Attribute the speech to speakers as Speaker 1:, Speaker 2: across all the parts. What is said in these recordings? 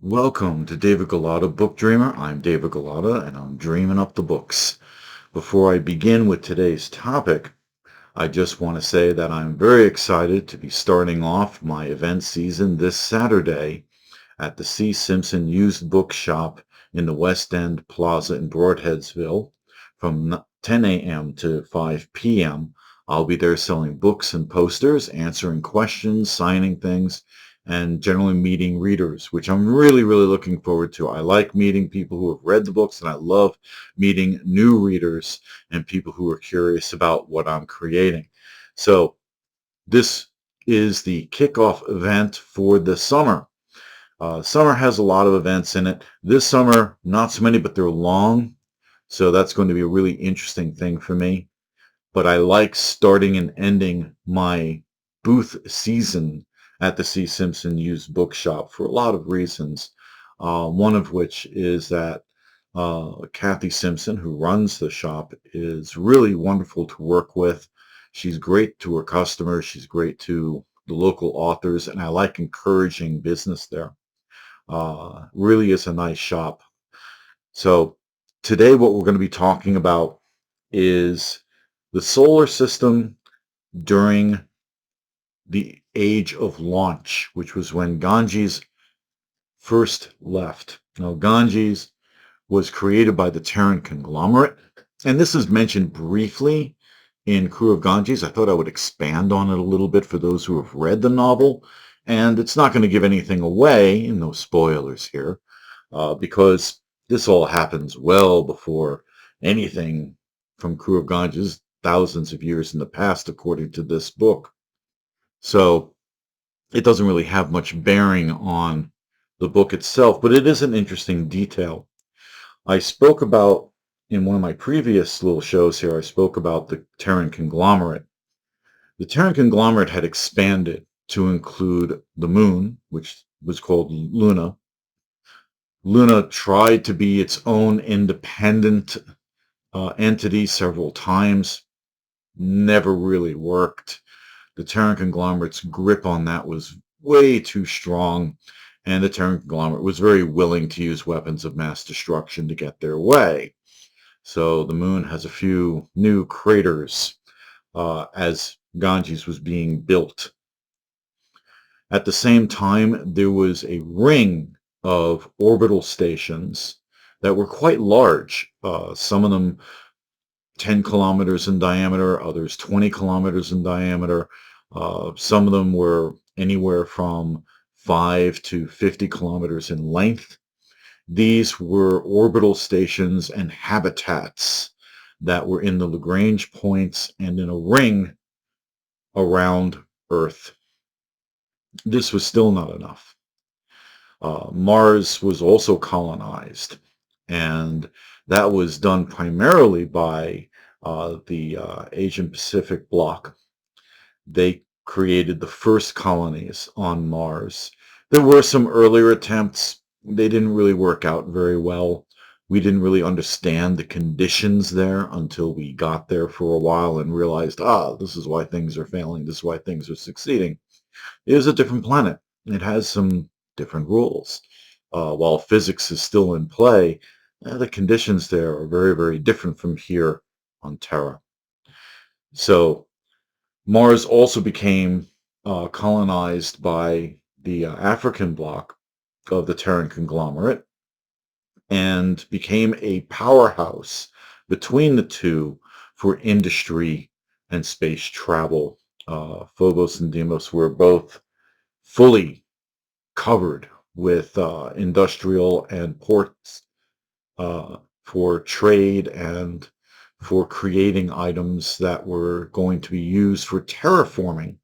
Speaker 1: Welcome to David Galata Book Dreamer. I'm David Galata and I'm dreaming up the books. Before I begin with today's topic, I just want to say that I'm very excited to be starting off my event season this Saturday at the C. Simpson Used Bookshop in the West End Plaza in Broadheadsville from 10 a.m. to 5 p.m. I'll be there selling books and posters, answering questions, signing things, and generally meeting readers, which I'm really, really looking forward to. I like meeting people who have read the books, and I love meeting new readers and people who are curious about what I'm creating. So this is the kickoff event for the summer. Summer has a lot of events in it. This summer, not so many, but they're long. So that's going to be a really interesting thing for me. But I like starting and ending my booth season at the C. Simpson Used Bookshop for a lot of reasons. One of which is that Kathy Simpson, who runs the shop, is really wonderful to work with. She's great to her customers. She's great to the local authors, and I like encouraging business there. Really is a nice shop. So today what we're going to be talking about is the solar system during the age of launch, which was when Ganges first left. Now, Ganges was created by the Terran conglomerate, and this is mentioned briefly in Crew of Ganges. I thought I would expand on it a little bit for those who have read the novel, and it's not going to give anything away, no spoilers here, because this all happens well before anything from Crew of Ganges, thousands of years in the past, according to this book. So it doesn't really have much bearing on the book itself, but it is an interesting detail. I spoke about, in one of my previous little shows here, I spoke about the Terran conglomerate. The Terran conglomerate had expanded to include the moon, which was called Luna. Luna tried to be its own independent entity several times, never really worked. The Terran conglomerate's grip on that was way too strong, and the Terran conglomerate was very willing to use weapons of mass destruction to get their way. So the moon has a few new craters as Ganges was being built. At the same time, there was a ring of orbital stations that were quite large. Some of them 10 kilometers in diameter, others 20 kilometers in diameter. Some of them were anywhere from 5 to 50 kilometers in length. These were orbital stations and habitats that were in the Lagrange points and in a ring around Earth. This was still not enough. Mars was also colonized, and that was done primarily by the Asian Pacific Bloc. They created the first colonies on Mars. There were some earlier attempts. They didn't really work out very well. We didn't really understand the conditions there until we got there for a while and realized, this is why things are failing. This is why things are succeeding. It is a different planet. It has some different rules. While physics is still in play, the conditions there are very, very different from here on Terra. So Mars also became colonized by the African bloc of the Terran conglomerate and became a powerhouse between the two for industry and space travel. Phobos and Deimos were both fully covered with industrial and ports for trade and for creating items that were going to be used for terraforming.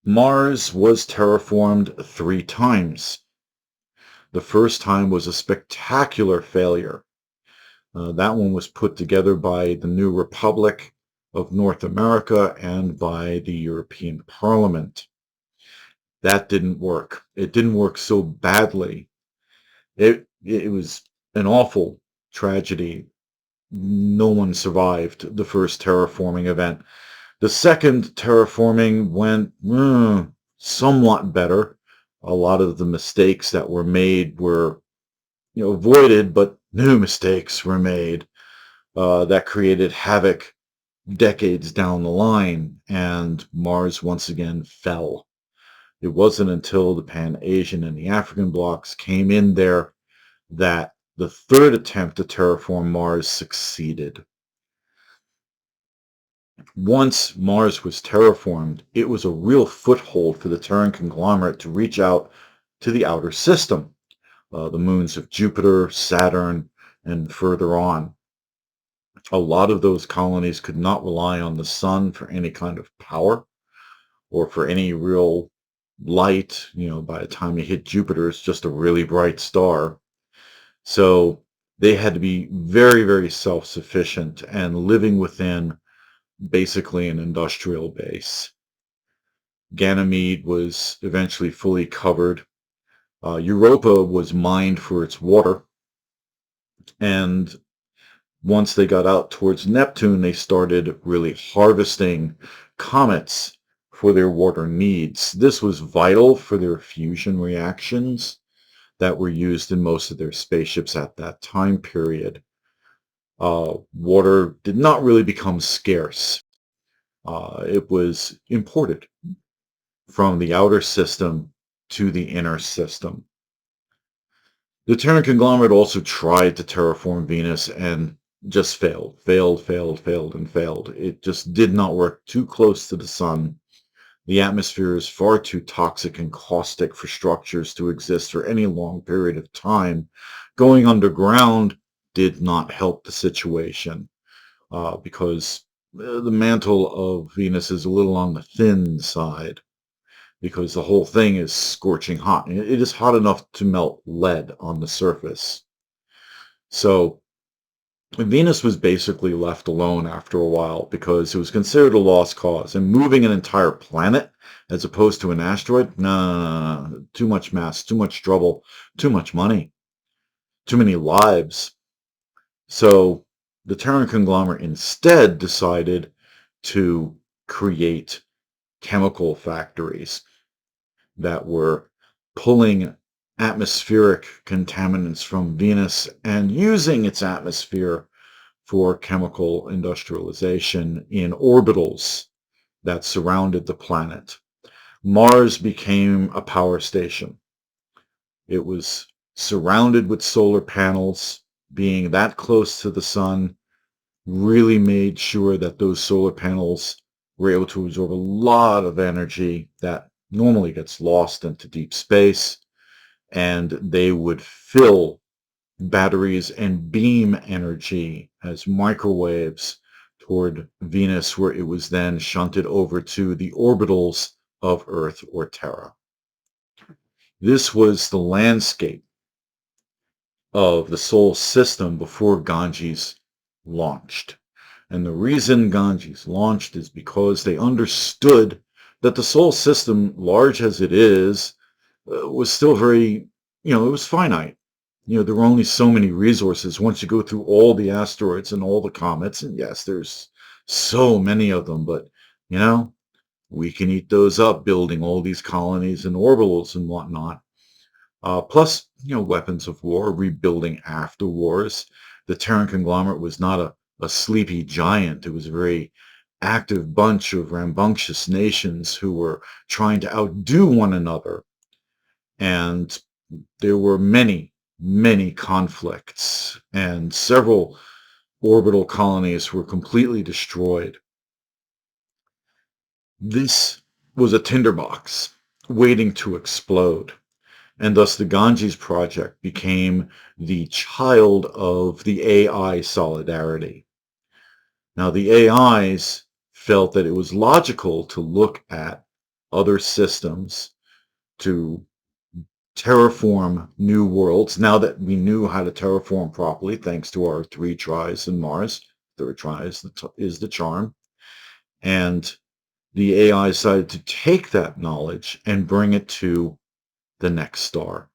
Speaker 1: Mars was terraformed 3 times. The first time was a spectacular failure. That one was put together by the New Republic of North America and by the European Parliament. That didn't work. It didn't work so badly. It was an awful tragedy. No one survived the first terraforming event. The second terraforming went somewhat better. A lot of the mistakes that were made were, avoided, but new mistakes were made that created havoc decades down the line, and Mars once again fell. It wasn't until the Pan-Asian and the African blocks came in there that the third attempt to terraform Mars succeeded. Once Mars was terraformed, it was a real foothold for the Terran conglomerate to reach out to the outer system, the moons of Jupiter, Saturn, and further on. A lot of those colonies could not rely on the sun for any kind of power or for any real light. By the time you hit Jupiter, it's just a really bright star. So they had to be very, very self-sufficient and living within basically an industrial base. Ganymede was eventually fully covered. Europa was mined for its water. And once they got out towards Neptune, they started really harvesting comets for their water needs. This was vital for their fusion reactions that were used in most of their spaceships at that time period. Water did not really become scarce. It was imported from the outer system to the inner system. The Terran conglomerate also tried to terraform Venus and just failed. It just did not work. Too close to the sun. The atmosphere is far too toxic and caustic for structures to exist for any long period of time. Going underground did not help the situation because the mantle of Venus is a little on the thin side because the whole thing is scorching hot. It is hot enough to melt lead on the surface. So Venus was basically left alone after a while because it was considered a lost cause. And moving an entire planet as opposed to an asteroid, no. Too much mass, too much trouble, too much money, too many lives. So the Terran conglomerate instead decided to create chemical factories that were pulling atmospheric contaminants from Venus and using its atmosphere for chemical industrialization in orbitals that surrounded the planet. Mars became a power station. It was surrounded with solar panels. Being that close to the sun really made sure that those solar panels were able to absorb a lot of energy that normally gets lost into deep space, and they would fill batteries and beam energy as microwaves toward Venus, where it was then shunted over to the orbitals of Earth or Terra. This was the landscape of the solar system before Ganges launched. And the reason Ganges launched is because they understood that the solar system, large as it is, was still very, it was finite. There were only so many resources once you go through all the asteroids and all the comets. And yes, there's so many of them, but, we can eat those up building all these colonies and orbitals and whatnot. Plus, weapons of war, rebuilding after wars. The Terran conglomerate was not a sleepy giant. It was a very active bunch of rambunctious nations who were trying to outdo one another. And there were many, many conflicts, and several orbital colonies were completely destroyed. This was a tinderbox waiting to explode. And thus the Ganges project became the child of the AI solidarity. Now the AIs felt that it was logical to look at other systems to terraform new worlds. Now that we knew how to terraform properly, thanks to our 3 tries in Mars, third try is the charm. And the AI decided to take that knowledge and bring it to the next star.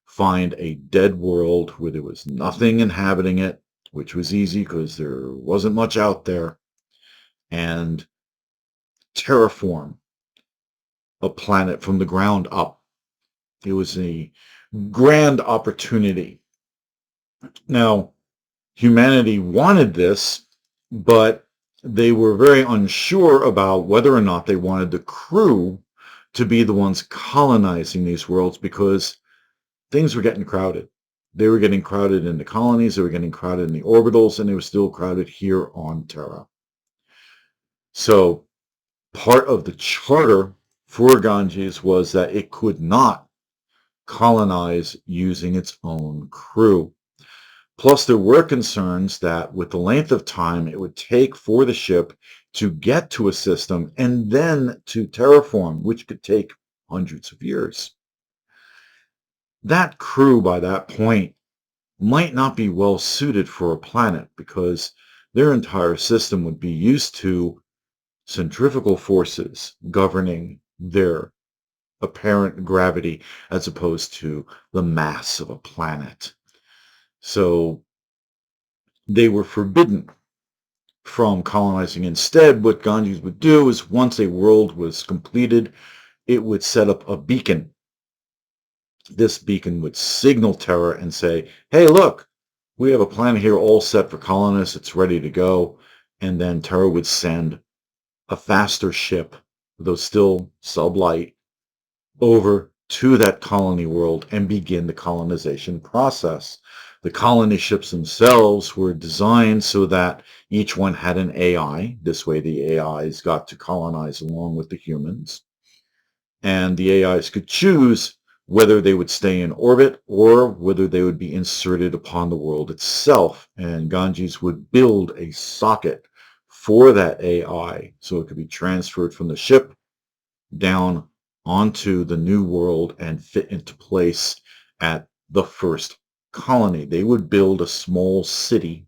Speaker 1: Find a dead world where there was nothing inhabiting it, which was easy because there wasn't much out there, and terraform a planet from the ground up It was a grand opportunity. Now, humanity wanted this, but they were very unsure about whether or not they wanted the crew to be the ones colonizing these worlds because things were getting crowded. They were getting crowded in the colonies, they were getting crowded in the orbitals, and they were still crowded here on Terra. So part of the charter for Ganges was that it could not colonize using its own crew. Plus, there were concerns that with the length of time it would take for the ship to get to a system and then to terraform, which could take hundreds of years. That crew by that point might not be well suited for a planet because their entire system would be used to centrifugal forces governing their apparent gravity as opposed to the mass of a planet. So they were forbidden from colonizing. Instead, what Ganges would do is once a world was completed, it would set up a beacon. This beacon would signal Terra and say, hey, look, we have a planet here all set for colonists. It's ready to go. And then Terra would send a faster ship, though still sublight, over to that colony world and begin the colonization process. The colony ships themselves were designed so that each one had an AI. This way the AIs got to colonize along with the humans. And the AIs could choose whether they would stay in orbit or whether they would be inserted upon the world itself. And Ganges would build a socket for that AI so it could be transferred from the ship down onto the new world and fit into place at the first colony. They would build a small city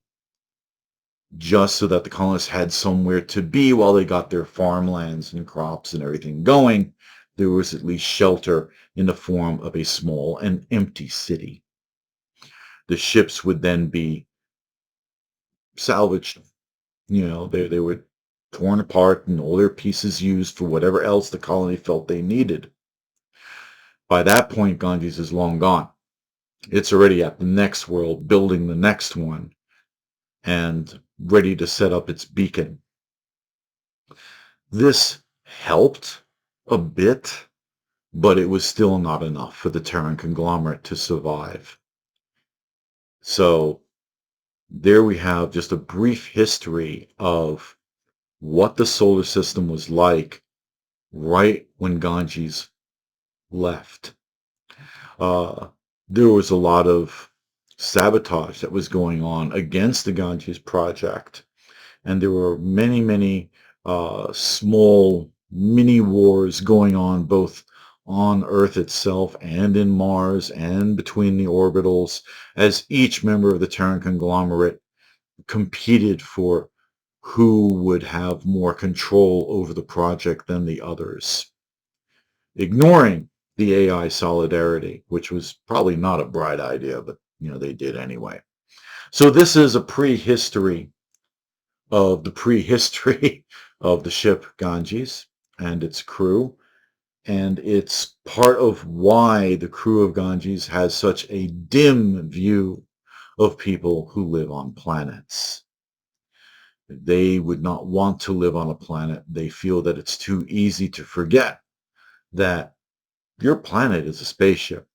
Speaker 1: just so that the colonists had somewhere to be while they got their farmlands and crops and everything going. There was at least shelter in the form of a small and empty city. The ships would then be salvaged. They were torn apart and all their pieces used for whatever else the colony felt they needed. By that point, Ganges is long gone. It's already at the next world, building the next one, and ready to set up its beacon. This helped a bit, but it was still not enough for the Terran conglomerate to survive. So there we have just a brief history of what the solar system was like right when Ganges left. There was a lot of sabotage that was going on against the Ganges project. And there were many, many small mini wars going on both on Earth itself and in Mars and between the orbitals as each member of the Terran conglomerate competed for who would have more control over the project than the others, ignoring the AI solidarity, which was probably not a bright idea, but they did anyway. So this is a prehistory of the prehistory of the ship Ganges and its crew, and it's part of why the crew of Ganges has such a dim view of people who live on planets. They would not want to live on a planet. They feel that it's too easy to forget that your planet is a spaceship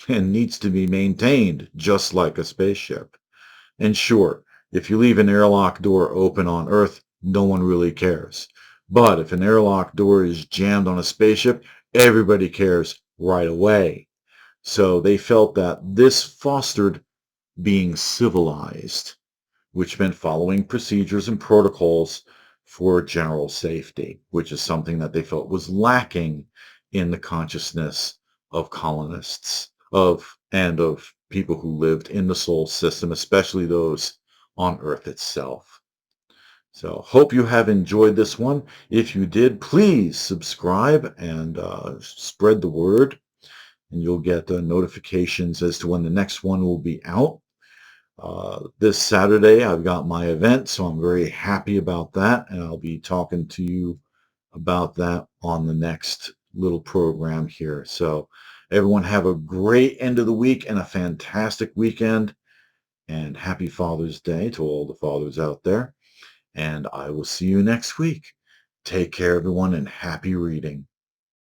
Speaker 1: and needs to be maintained just like a spaceship. And sure, if you leave an airlock door open on Earth, no one really cares. But if an airlock door is jammed on a spaceship, everybody cares right away. So they felt that this fostered being civilized, which meant following procedures and protocols for general safety, which is something that they felt was lacking in the consciousness of colonists and of people who lived in the solar system, especially those on Earth itself. So hope you have enjoyed this one. If you did, please subscribe and spread the word, and you'll get notifications as to when the next one will be out. This Saturday, I've got my event, so I'm very happy about that, and I'll be talking to you about that on the next little program here. So Everyone have a great end of the week and a fantastic weekend. And happy Father's Day to all the fathers out there. And I will see you next week. Take care, everyone, and happy reading.